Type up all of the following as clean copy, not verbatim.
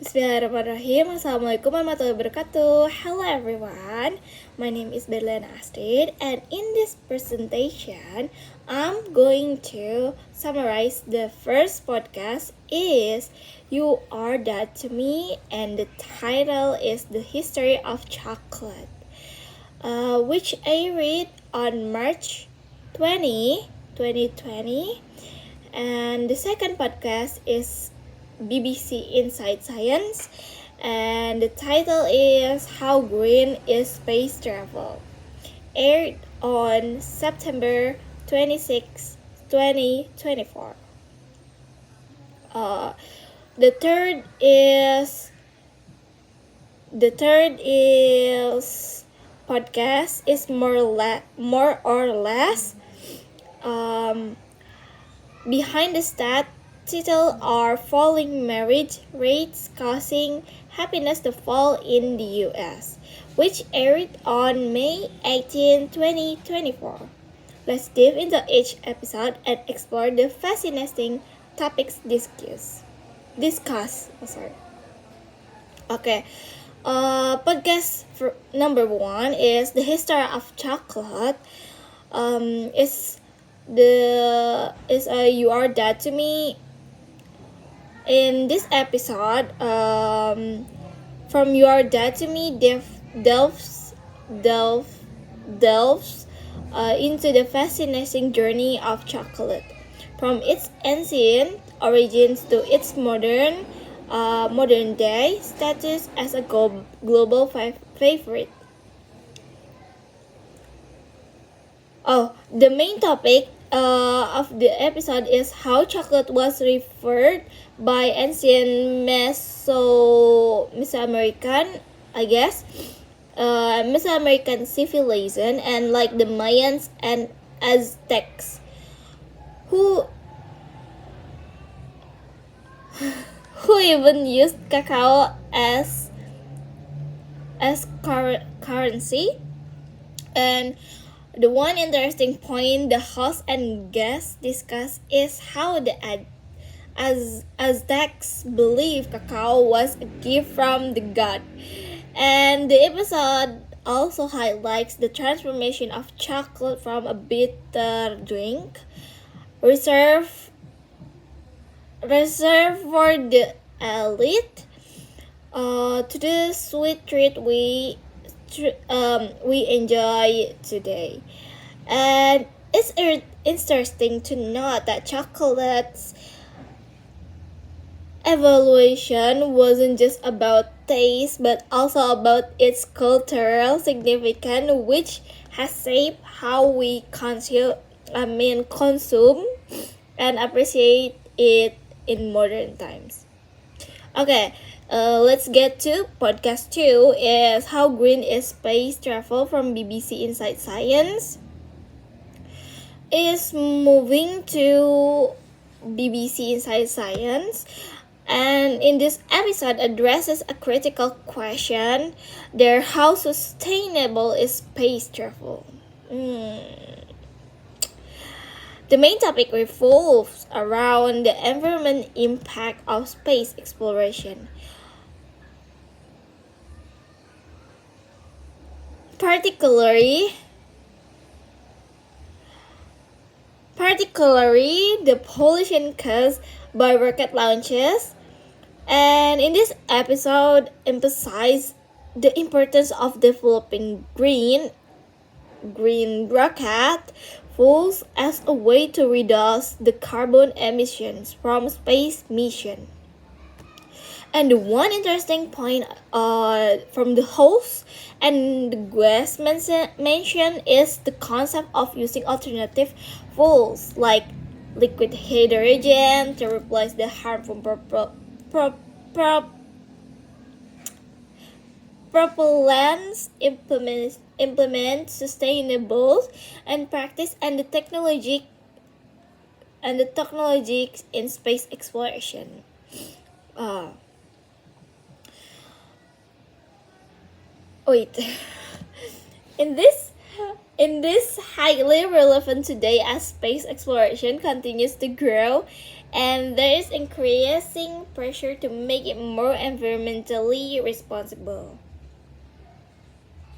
Bismillahirrahmanirrahim. Assalamualaikum warahmatullahi wabarakatuh. Hello everyone. My name is Berliana Astrid, and in this presentation, I'm going to summarize the first podcast is You Are That to Me, and the title is The History of Chocolate, which I read on March 2020. And the second podcast is BBC Inside Science, and the title is How Green is Space Travel, aired on September 26, 2024. The third podcast is more or less behind the stat title are falling marriage rates causing happiness to fall in the US, which aired on May 18, 2024. Let's dive into each episode and explore the fascinating topics discussed. Okay. Podcast number 1 is the history of chocolate. You Are That to Me. In this episode, from You Are That to Me delves into the fascinating journey of chocolate, from its ancient origins to its modern day status as a global favorite. The main topic of the episode is how chocolate was referred by ancient Mesoamerican, Mesoamerican civilization, and like the Mayans and Aztecs, who even used cacao as currency. And the one interesting point the host and guests discuss is how the Aztecs believed cacao was a gift from the god. And the episode also highlights the transformation of chocolate from a bitter drink reserved for the elite to the sweet treat we enjoy today. And it's interesting to note that chocolate's evolution wasn't just about taste but also about its cultural significance, which has shaped how we consume and appreciate it in modern times. Okay, let's get to podcast 2 is How Green is Space Travel from BBC Inside Science. Is moving to BBC Inside Science, and in this episode addresses a critical question there: how sustainable is space travel? The main topic revolves around the environmental impact of space exploration, particularly the pollution caused by rocket launches. And in this episode emphasize the importance of developing green rocket fuels as a way to reduce the carbon emissions from space mission. And the one interesting point from the host and the guest mentioned is the concept of using alternative fuels like liquid hydrogen to replace the harmful propellants, implement sustainable and practice and the technologies in space exploration. In this highly relevant today as space exploration continues to grow and there is increasing pressure to make it more environmentally responsible.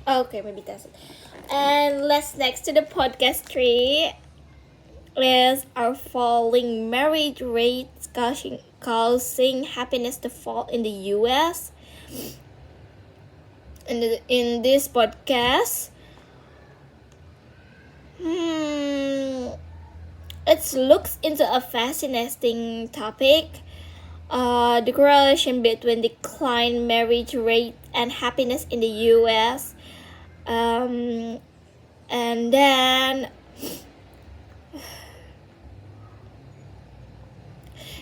Okay, maybe that's it. And let's next to the podcast 3 is our falling marriage rates causing happiness to fall in the US. In this podcast, it looks into a fascinating topic. The correlation between decline marriage rate and happiness in the US. And then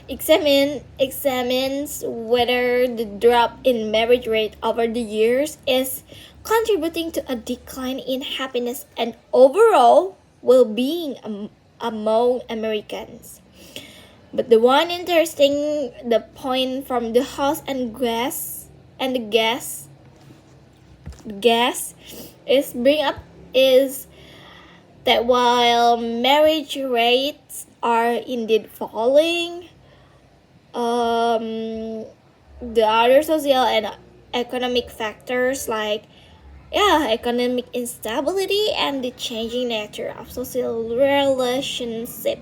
examines whether the drop in marriage rate over the years is contributing to a decline in happiness and overall well-being among Americans. But the one interesting the point from the host and the guest is bring up is that while marriage rates are indeed falling, the other social and economic factors like economic instability and the changing nature of social relationship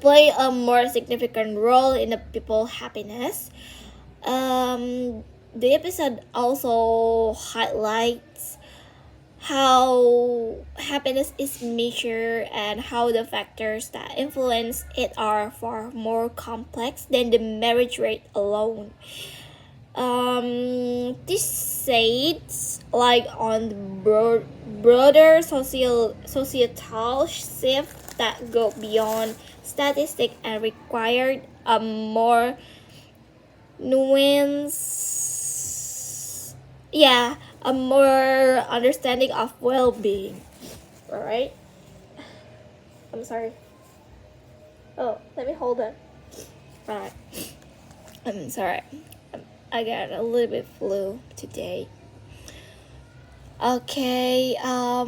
play a more significant role in the people's happiness. The episode also highlights how happiness is measured and how the factors that influence it are far more complex than the marriage rate alone. This says like on the broader societal shift that go beyond statistics and required a more a more understanding of well-being. Alright? I'm sorry. Oh, let me hold it. Right. I'm sorry. I got a little bit flu today. Okay, I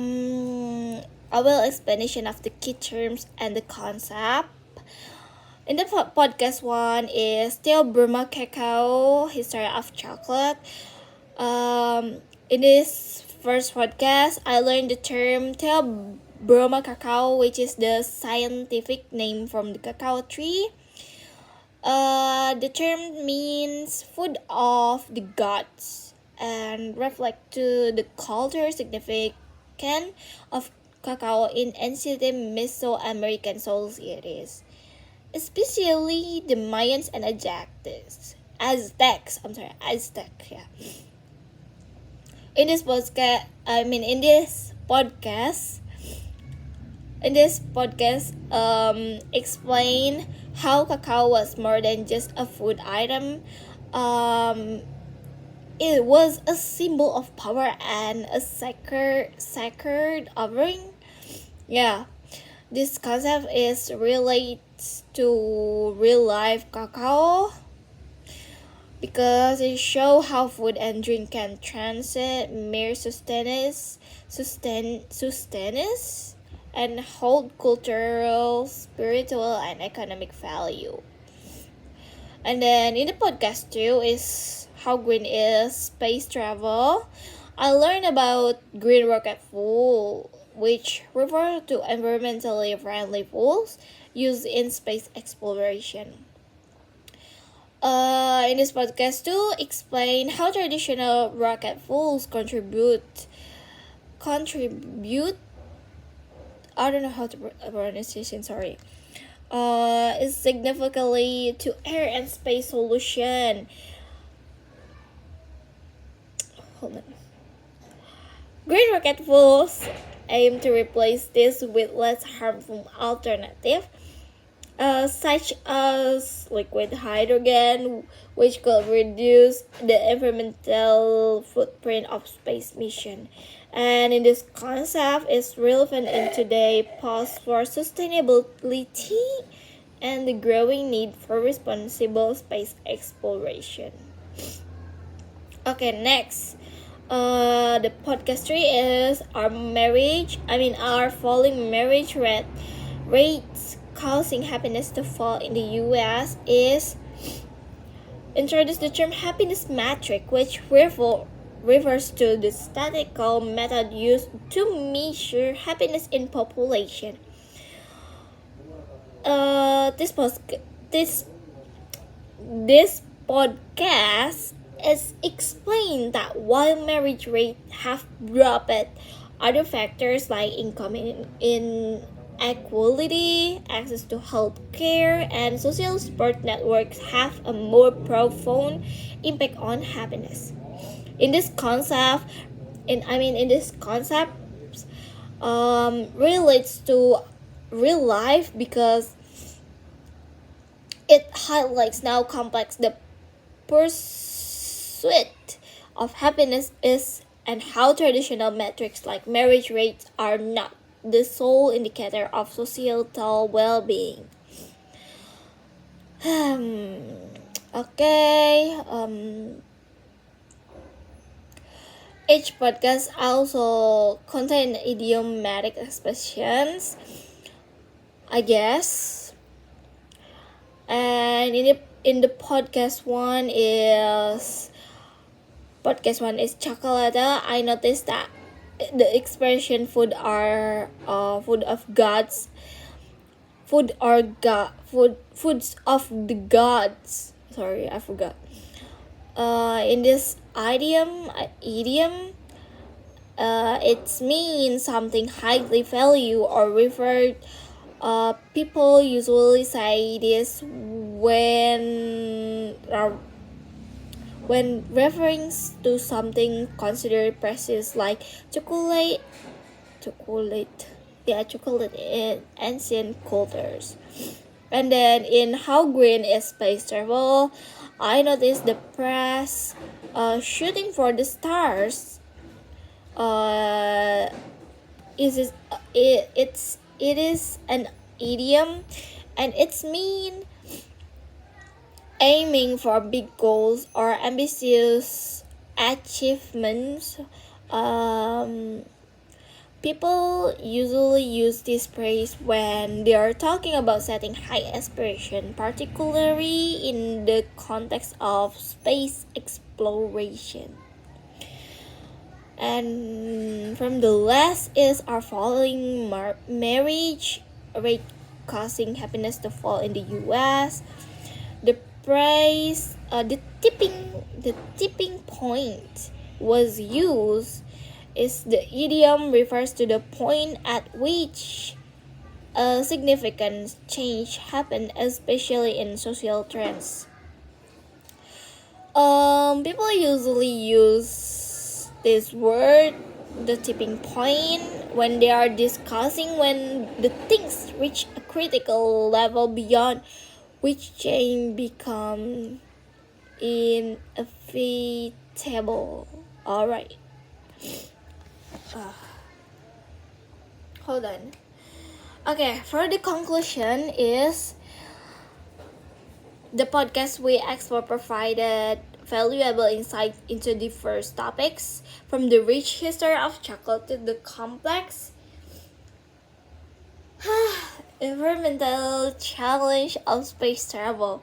will explanation of the key terms and the concept. In the podcast 1 is Burma Cacao, History of Chocolate. In this first podcast, I learned the term Burma Cacao, which is the scientific name from the cacao tree. The term means food of the gods and reflect to the cultural significance of cacao in ancient Mesoamerican societies, especially the Mayans and Aztecs. In this podcast, explain how cacao was more than just a food item. It was a symbol of power and a sacred offering. Yeah, this concept is related to real life cacao because it shows how food and drink can transcend mere sustenance and hold cultural, spiritual, and economic value. And then in the podcast 2 is how green is space travel. I learned about green rocket fuel, which refer to environmentally friendly fuels used in space exploration. In this podcast 2, explain how traditional rocket fuels contribute. I don't know how to pronunciation. Sorry. Is significantly to air and space solution. Hold on. Green rocket fuels aim to replace this with less harmful alternative, such as liquid hydrogen, which could reduce the environmental footprint of space mission. And in this concept is relevant in today's pause for sustainability and the growing need for responsible space exploration. Okay, next. The podcast 3 is our falling marriage rates causing happiness to fall in the US is introduced the term happiness metric, which refers to the statistical method used to measure happiness in population. This podcast is explained that while marriage rates have dropped, other factors like income inequality, access to health care, and social support networks have a more profound impact on happiness. In this concept, relates to real life because it highlights how complex the pursuit of happiness is and how traditional metrics like marriage rates are not the sole indicator of societal well-being. Okay. Each podcast also contain idiomatic expressions, I guess. And in the podcast one is chocolate. I noticed that the expression foods of the gods. Sorry, I forgot. In this idiom, it means something highly valued or revered. People usually say this when referring to something considered precious, like chocolate in ancient cultures. And then in How Green is Space Travel, I noticed the press shooting for the stars. It is an idiom, and it's mean aiming for big goals or ambitious achievements. People usually use this phrase when they are talking about setting high aspiration, particularly in the context of space exploration. And from the last is our following marriage rate causing happiness to fall in the US. The phrase, the tipping point was used is the idiom refers to the point at which a significant change happened, especially in social trends. People usually use this word, the tipping point, when they are discussing when the things reach a critical level beyond which change become inevitable. Alright. Hold on. Okay, for the conclusion is the podcast we explore provided valuable insight into diverse topics, from the rich history of chocolate to the complex environmental challenge of space travel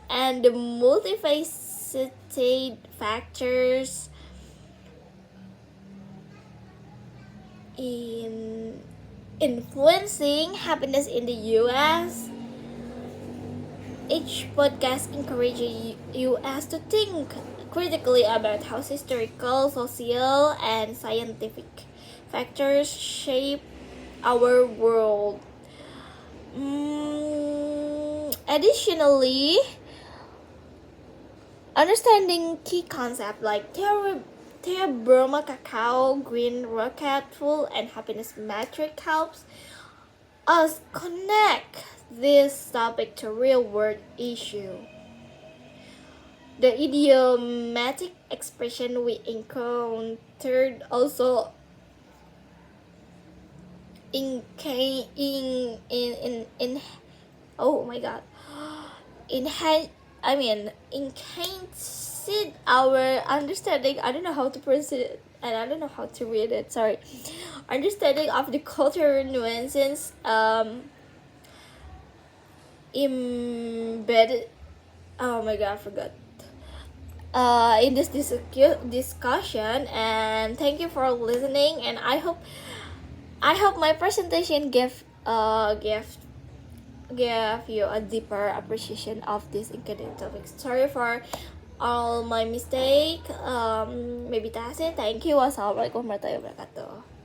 and the multifaceted factors in influencing happiness in the US. Each podcast encourages us to think critically about how historical, social, and scientific factors shape our world. Additionally, understanding key concepts like Brahma cacao, green rocket fuel, and happiness metric helps us connect this topic to real-world issue. The idiomatic expression we encountered also enhanced our understanding. I don't know how to pronounce it, and I don't know how to read it. Sorry. Understanding of the cultural nuances embedded. Oh my god, I forgot. In this discussion, and thank you for listening. And I hope my presentation give you a deeper appreciation of this incredible topic. Sorry for all my mistake. Maybe that's it. Thank you. Wassalamualaikum warahmatullahi wabarakatuh.